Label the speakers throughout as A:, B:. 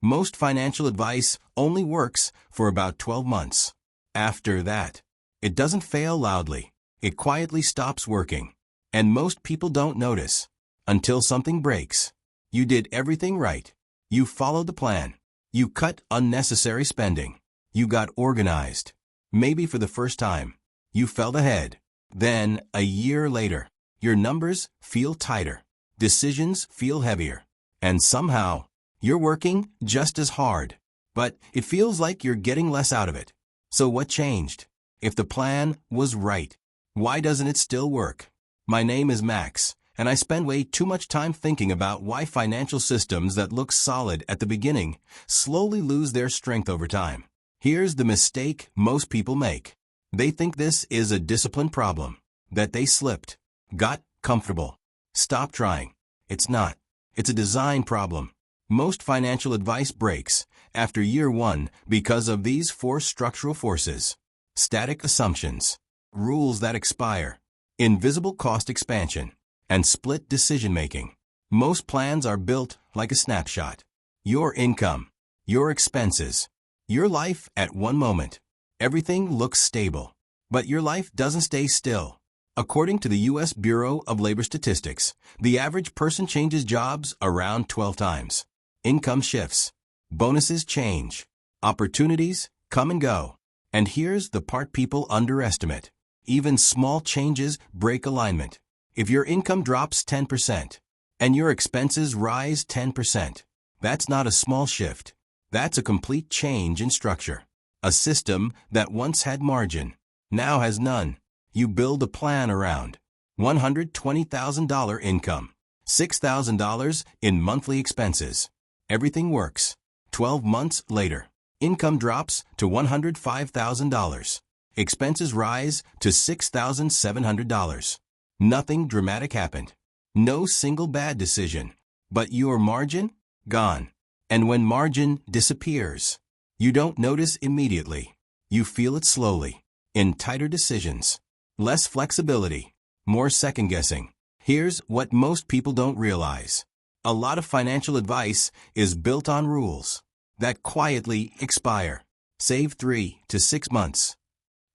A: Most financial advice only works for about 12 months. After that, it doesn't fail loudly. It quietly stops working. And most people don't notice until something breaks. You did everything right. You followed the plan. You cut unnecessary spending. You got organized. Maybe for the first time, you felt ahead. Then, a year later, your numbers feel tighter. Decisions feel heavier. And somehow, you're working just as hard. But it feels like you're getting less out of it. So what changed? If the plan was right, why doesn't it still work? My name is Max, and I spend way too much time thinking about why financial systems that look solid at the beginning slowly lose their strength over time. Here's the mistake most people make. They think this is a discipline problem, that they slipped, got comfortable, stopped trying. It's not. It's a design problem. Most financial advice breaks after year one because of these four structural forces: static assumptions, rules that expire, invisible cost expansion, and split decision-making. Most plans are built like a snapshot. Your income, your expenses, your life at one moment. Everything looks stable. But your life doesn't stay still. According to the U.S. Bureau of Labor Statistics, the average person changes jobs around 12 times. Income shifts. Bonuses change. Opportunities come and go. And here's the part people underestimate. Even small changes break alignment. If your income drops 10% and your expenses rise 10%, that's not a small shift. That's a complete change in structure. A system that once had margin now has none. You build a plan around $120,000 income, $6,000 in monthly expenses. Everything works. 12 months later, income drops to $105,000. Expenses rise to $6,700. Nothing dramatic happened. No single bad decision. But your margin? Gone. And when margin disappears, you don't notice immediately. You feel it slowly. In tighter decisions. Less flexibility. More second-guessing. Here's what most people don't realize. A lot of financial advice is built on rules that quietly expire. Save 3 to 6 months.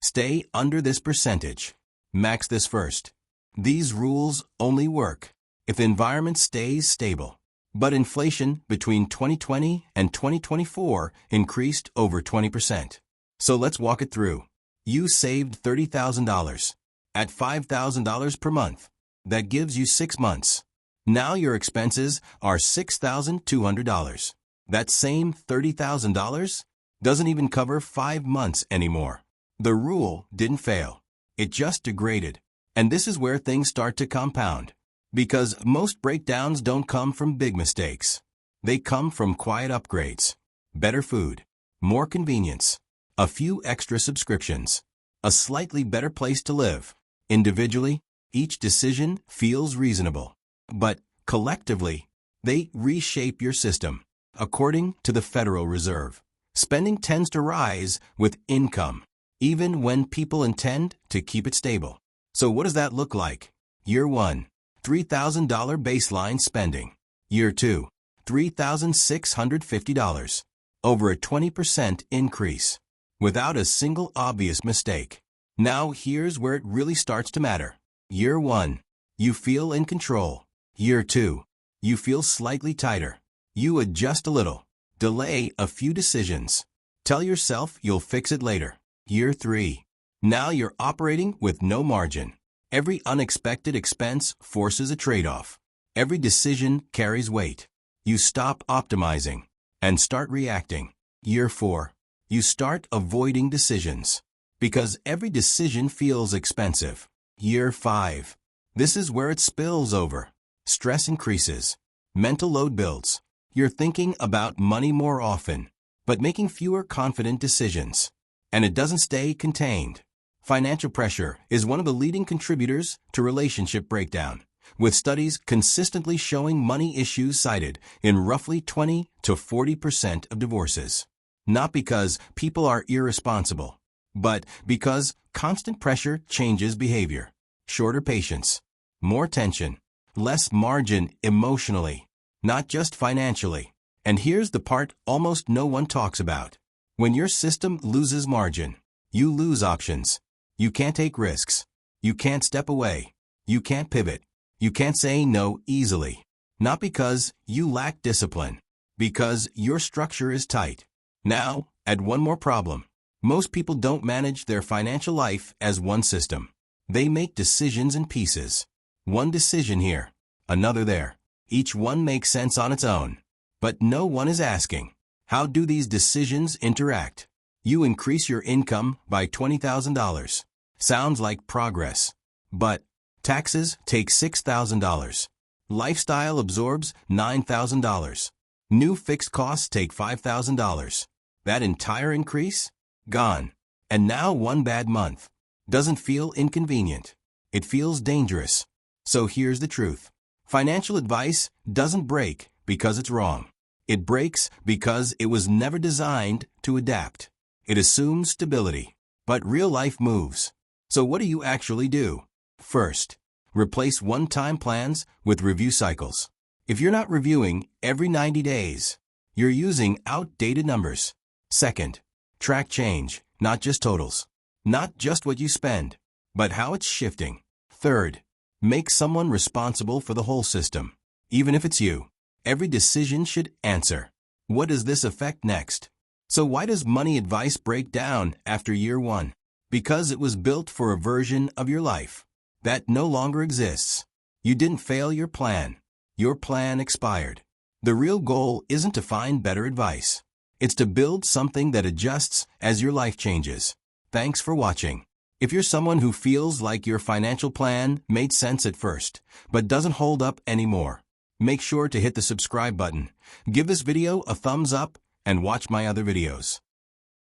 A: Stay under this percentage. Max this first. These rules only work if the environment stays stable. But inflation between 2020 and 2024 increased over 20%. So let's walk it through. You saved $30,000 at $5,000 per month. That gives you 6 months. Now your expenses are $6,200. That same $30,000 doesn't even cover 5 months anymore. The rule didn't fail. It just degraded. And this is where things start to compound. Because most breakdowns don't come from big mistakes. They come from quiet upgrades. Better food. More convenience. A few extra subscriptions. A slightly better place to live. Individually, each decision feels reasonable. But collectively, they reshape your system. According to the Federal Reserve, spending tends to rise with income, even when people intend to keep it stable. So what does that look like? Year 1, $3,000 baseline spending. Year 2, $3,650. Over a 20% increase. Without a single obvious mistake. Now here's where it really starts to matter. Year 1, you feel in control. Year 2, you feel slightly tighter. You adjust a little. Delay a few decisions. Tell yourself you'll fix it later. Year 3, now you're operating with no margin. Every unexpected expense forces a trade-off. Every decision carries weight. You stop optimizing and start reacting. Year 4, you start avoiding decisions because every decision feels expensive. Year 5, this is where it spills over. Stress increases. Mental load builds. You're thinking about money more often, but making fewer confident decisions. And it doesn't stay contained. Financial pressure is one of the leading contributors to relationship breakdown, with studies consistently showing money issues cited in roughly 20 to 40% of divorces. Not because people are irresponsible, but because constant pressure changes behavior. Shorter patience, more tension, less margin emotionally, not just financially. And here's the part almost no one talks about. When your system loses margin, you lose options. You can't take risks. You can't step away. You can't pivot. You can't say no easily. Not because you lack discipline, because your structure is tight. Now, add one more problem. Most people don't manage their financial life as one system. They make decisions in pieces. One decision here, another there. Each one makes sense on its own. But no one is asking, how do these decisions interact? You increase your income by $20,000. Sounds like progress. But taxes take $6,000. Lifestyle absorbs $9,000. New fixed costs take $5,000. That entire increase? Gone. And now one bad month. Doesn't feel inconvenient. It feels dangerous. So here's the truth. Financial advice doesn't break because it's wrong. It breaks because it was never designed to adapt. It assumes stability. But real life moves. So what do you actually do? First, replace one-time plans with review cycles. If you're not reviewing every 90 days, you're using outdated numbers. Second, track change, not just totals. Not just what you spend, but how it's shifting. Third, make someone responsible for the whole system. Even if it's you, every decision should answer. What does this affect next? So why does money advice break down after year one? Because it was built for a version of your life that no longer exists. You didn't fail your plan. Your plan expired. The real goal isn't to find better advice. It's to build something that adjusts as your life changes. Thanks for watching. If you're someone who feels like your financial plan made sense at first, but doesn't hold up anymore, make sure to hit the subscribe button, give this video a thumbs up, and watch my other videos.